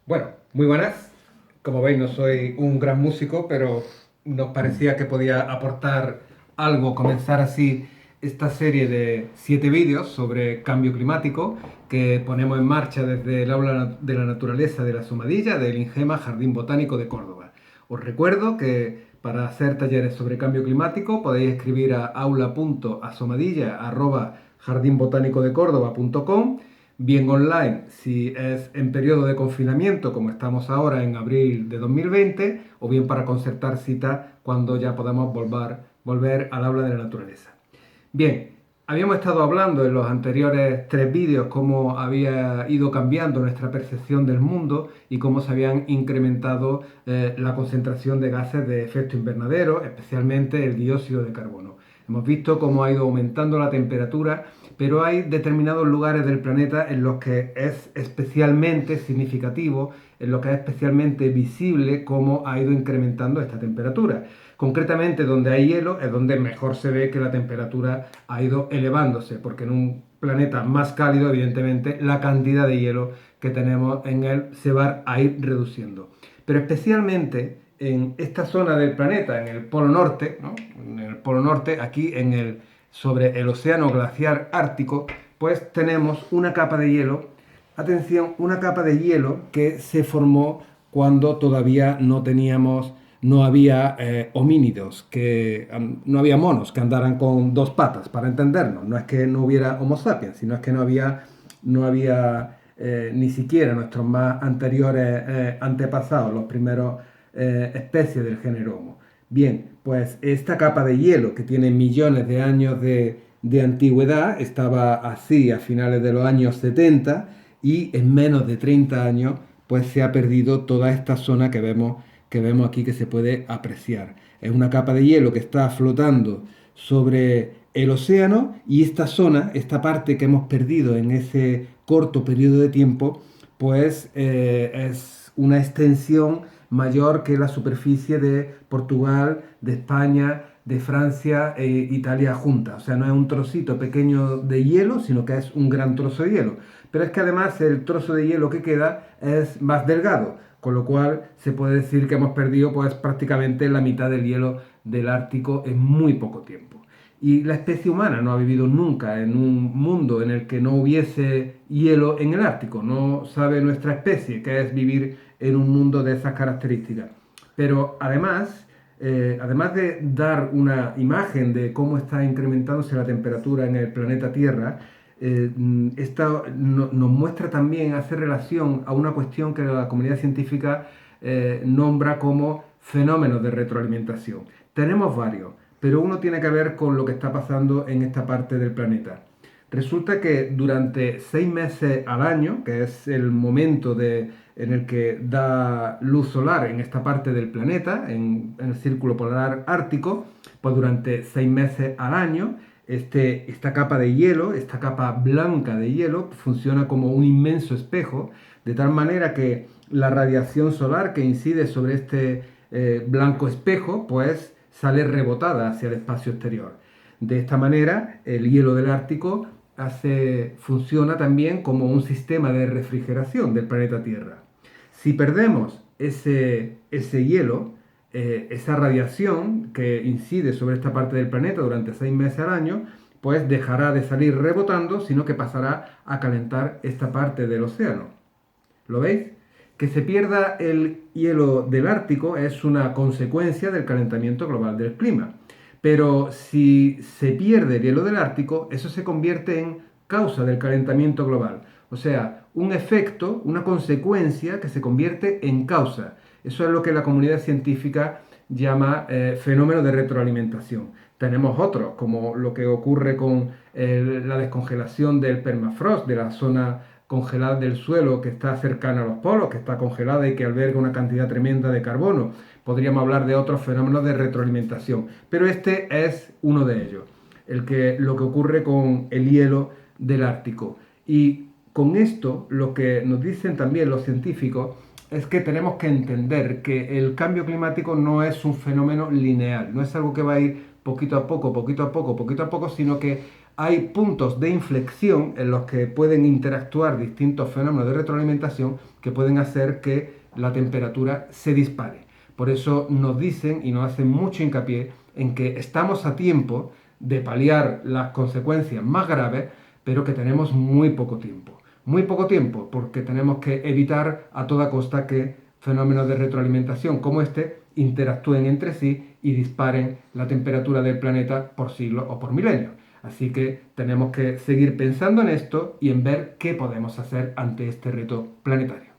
Bueno, muy buenas. Como veis, no soy un gran músico, pero nos parecía que podía aportar algo, comenzar así esta serie de 7 vídeos sobre cambio climático que ponemos en marcha desde el Aula de la Naturaleza de la Somadilla del INGEMA Jardín Botánico de Córdoba. Os recuerdo que para hacer talleres sobre cambio climático podéis escribir a aula.asomadilla@jardinbotanicodecordoba.com, bien online si es en periodo de confinamiento como estamos ahora en abril de 2020, o bien para concertar cita cuando ya podamos volver al aula de la naturaleza. Bien, habíamos estado hablando en los anteriores 3 vídeos cómo había ido cambiando nuestra percepción del mundo y cómo se habían incrementado la concentración de gases de efecto invernadero, especialmente el dióxido de carbono. Hemos visto cómo ha ido aumentando la temperatura, pero hay determinados lugares del planeta en los que es especialmente significativo, en los que es especialmente visible cómo ha ido incrementando esta temperatura. Concretamente, donde hay hielo es donde mejor se ve que la temperatura ha ido elevándose, porque en un planeta más cálido, evidentemente, la cantidad de hielo que tenemos en él se va a ir reduciendo. Pero especialmente en esta zona del planeta, en el Polo Norte, ¿no? En el Polo Norte, aquí sobre el océano glaciar ártico, pues tenemos una capa de hielo, atención, una capa de hielo que se formó cuando todavía no había homínidos, no había monos que andaran con 2 patas, para entendernos. No es que no hubiera Homo sapiens, sino es que no había ni siquiera nuestros más anteriores antepasados, los primeros especies del género Homo. Bien, pues esta capa de hielo que tiene millones de años de antigüedad estaba así a finales de los años 70, y en menos de 30 años pues se ha perdido toda esta zona que vemos aquí, que se puede apreciar. Es una capa de hielo que está flotando sobre el océano, y esta zona, esta parte que hemos perdido en ese corto periodo de tiempo, pues es una extensión mayor que la superficie de Portugal, de España, de Francia e Italia juntas. O sea, no es un trocito pequeño de hielo, sino que es un gran trozo de hielo. Pero es que además el trozo de hielo que queda es más delgado, con lo cual se puede decir que hemos perdido pues prácticamente la mitad del hielo del Ártico en muy poco tiempo. Y la especie humana no ha vivido nunca en un mundo en el que no hubiese hielo en el Ártico. No sabe nuestra especie qué es vivir en un mundo de esas características. Pero además de dar una imagen de cómo está incrementándose la temperatura en el planeta Tierra, esta nos muestra también, hace relación a una cuestión que la comunidad científica nombra como fenómenos de retroalimentación. Tenemos varios, pero uno tiene que ver con lo que está pasando en esta parte del planeta. Resulta que durante 6 meses al año, que es el momento en el que da luz solar en esta parte del planeta, en el círculo polar ártico, pues durante 6 meses al año, esta capa de hielo, esta capa blanca de hielo, funciona como un inmenso espejo, de tal manera que la radiación solar que incide sobre este blanco espejo, pues sale rebotada hacia el espacio exterior. De esta manera, el hielo del Ártico funciona también como un sistema de refrigeración del planeta Tierra. Si perdemos ese hielo, esa radiación que incide sobre esta parte del planeta durante 6 meses al año, pues dejará de salir rebotando, sino que pasará a calentar esta parte del océano. ¿Lo veis? Que se pierda el hielo del Ártico es una consecuencia del calentamiento global del clima. Pero si se pierde el hielo del Ártico, eso se convierte en causa del calentamiento global. O sea, un efecto, una consecuencia que se convierte en causa. Eso es lo que la comunidad científica llama fenómeno de retroalimentación. Tenemos otros, como lo que ocurre con la descongelación del permafrost, de la zona congelada del suelo que está cercana a los polos, que está congelada y que alberga una cantidad tremenda de carbono. Podríamos hablar de otros fenómenos de retroalimentación, pero este es uno de ellos, lo que ocurre con el hielo del Ártico. Y con esto, lo que nos dicen también los científicos es que tenemos que entender que el cambio climático no es un fenómeno lineal, no es algo que va a ir poquito a poco, poquito a poco, poquito a poco, sino que hay puntos de inflexión en los que pueden interactuar distintos fenómenos de retroalimentación que pueden hacer que la temperatura se dispare. Por eso nos dicen y nos hacen mucho hincapié en que estamos a tiempo de paliar las consecuencias más graves, pero que tenemos muy poco tiempo. Muy poco tiempo porque tenemos que evitar a toda costa que fenómenos de retroalimentación como este interactúen entre sí y disparen la temperatura del planeta por siglos o por milenios. Así que tenemos que seguir pensando en esto y en ver qué podemos hacer ante este reto planetario.